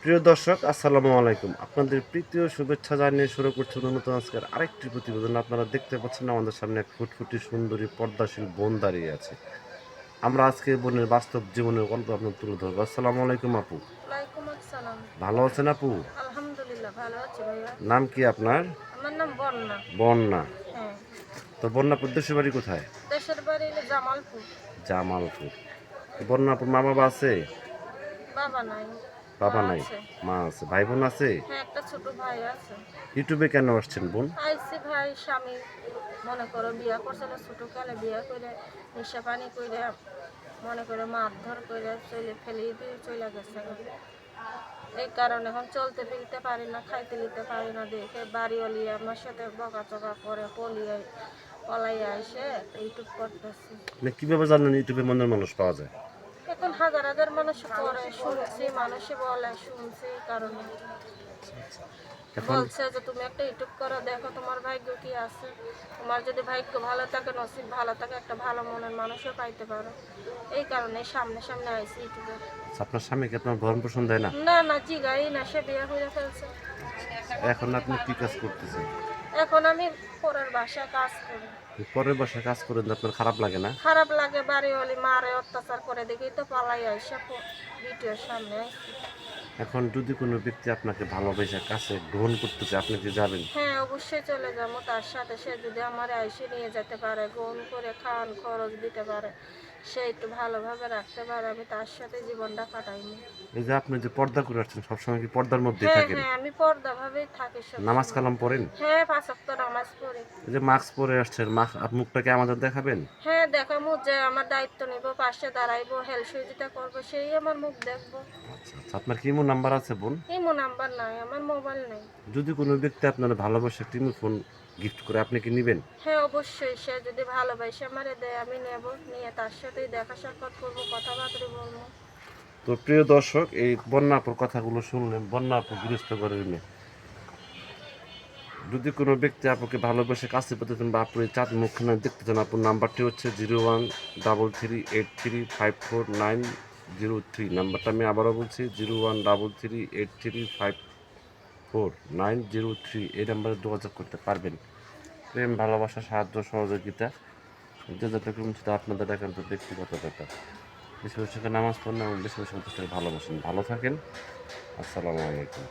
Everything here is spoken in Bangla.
প্রিয় দর্শক, আসসালামু আলাইকুম। আপনাদের প্রীতি ও শুভেচ্ছা জানিয়ে শুরু করছি নতুন আজকের আরেকটি প্রতিবেদন। আপনারা দেখতে পাচ্ছেন আমাদের সামনে এক ফুটফুটি সুন্দরী পর্দাশীল বোন দাঁড়িয়ে আছে। আমরা আজকে বোনের বাস্তব জীবনের গল্প আপনার তুলে ধরবো। আসসালামু আলাইকুম আপু। ওয়ালাইকুম আসসালাম। ভালো আছেন আপু? আলহামদুলিল্লাহ ভালো আছি ভাইয়া। নাম কি আপনার? আমার নাম বন্যা। বন্যা। হ্যাঁ, তো বন্যা আপুর দেশের বাড়ি কোথায়? দেশের বাড়ি হলো জামালপুর। জামালপুর। তো বন্যা আপুর মা বাবা আছে? বাবা নাই, মা বাবা নাই, আছে। মা আছে। ভাই বোন আছে? হ্যাঁ, একটা ছোট ভাই আছে। ইউটিউবে কেন আসছেন বোন? আইসি ভাই স্বামী মনে করো বিয়া করছিল ছোট কালে বিয়া করে নেশা পানি করে মনে করে মারধর করে চলে ফেলে দিয়ে চলে গেছে। এই কারণে এখন চলতে ফিরতে পারি না, খাইতে নিতে পারি না দেখে বাড়িওয়ালি আমার সাথে বকাচকা করে পলাইয়া এসে ইউটিউব করতেছি। মানে কিভাবে জানেন ইউটিউবে মনের মানুষ পাওয়া যায়? এখন হাজার হাজার মানুষ করে শুনছি, মানুষে বলে শুনছি, এই কারণে এখন বলছে যে তুমি একটা ইউটিউব করো, দেখো তোমার ভাগ্য কি আছে। তোমার যদি ভাগ্য ভালো থাকে, নসিব ভালো থাকে, একটা ভালো মনের মানুষও পাইতে পারো। এই কারণে সামনে সামনে আইসি ইউটিউবে। আপনার স্বামীকে আপনার ভরণ পোষণ দেয় না? না না, জিগাই না, সে বিয়ে হয়ে ফেলছে। এখন আপনি কি কাজ করতেছেন? এখন আমি পরের বাসায় কাজ করি। পরের বাসায় কাজ করেন, আপনার খারাপ লাগে না? খারাপ লাগে, বাড়িওয়ালি মারে অত্যাচার করে দেখি তো পালাই আইসা ভিডিওর সামনে আইসি। এখন যদি কোনো ব্যক্তি আপনাকে ভালোবেসে কাছে গ্রহণ করতে চায়, আপনি কি যাবেন? হ্যাঁ, অবশ্যই চলে যাবো তার সাথে। সে যদি আমার আইসে নিয়ে যেতে পারে, গ্রহণ করে খাওয়ান খরচ দিতে পারে, সে একটু ভালোভাবে রাখতে পারে, আমি তার সাথে জীবনটা কাটাইনি। এই যে আপনি যে পর্দা করে আসছেন, সবসময় কি পর্দার মধ্যেই হ্যাঁ থাকেন? হ্যাঁ, আমি পর্দা ভাবেই থাকি নামাজ সবসময়। কালাম পড়েন? হ্যাঁ, 5 ওয়াক্ত নামাজ পড়ি। এই যে মাস্ক পরে আসছেন, মুখটাকে আমাদের দেখাবেন? হ্যাঁ, দেখামু, যে আমার দায়িত্ব নিব, পাশে দাঁড়াইবো, হেল্প সহযোগিতা করবো, সেই আমার মুখ দেখবো। আচ্ছা আচ্ছা, আপনার কি ইমো নাম্বার আছে বোন? ইমো নাম্বার নাই, আমার মোবাইল নেই। যদি কোনো ব্যক্তি আপনার ভালোবাসে একটি ফোন গিফট করে, আপনি কি নেবেন? হ্যাঁ, অবশ্যই। সে যদি ভালোবাসে আমারে দেয়, আমি নেব, নিয়ে তার সাথেই দেখা সাক্ষাৎ করবো, কথাবার্তা বলবো। তো প্রিয় দর্শক, এই বন্যাপুর কথাগুলো শুনলেন। বন্যাপুর গৃহস্থ ঘরের মেয়ে। যদি কোনো ব্যক্তি আপনাকে ভালোবেসে কাছে পেতে চান বা আপনার এই চাঁদ মুখখানা দেখতে চান, আপনার নাম্বারটি হচ্ছে 0133838490 নাম্বারটা আমি আবারও বলছি, 0133835490 এই নাম্বারে যোগাযোগ করতে পারবেন। প্রেম, ভালোবাসা, সাহায্য, সহযোগিতা যে যতটুকু সেটা আপনাদের একান্ত ব্যক্তিগত ব্যাপার। বেশি বেশি করে নামাজ পড়েন এবং বেশি বেশি ভালোবাসেন। ভালো থাকেন। আসসালামু আলাইকুম।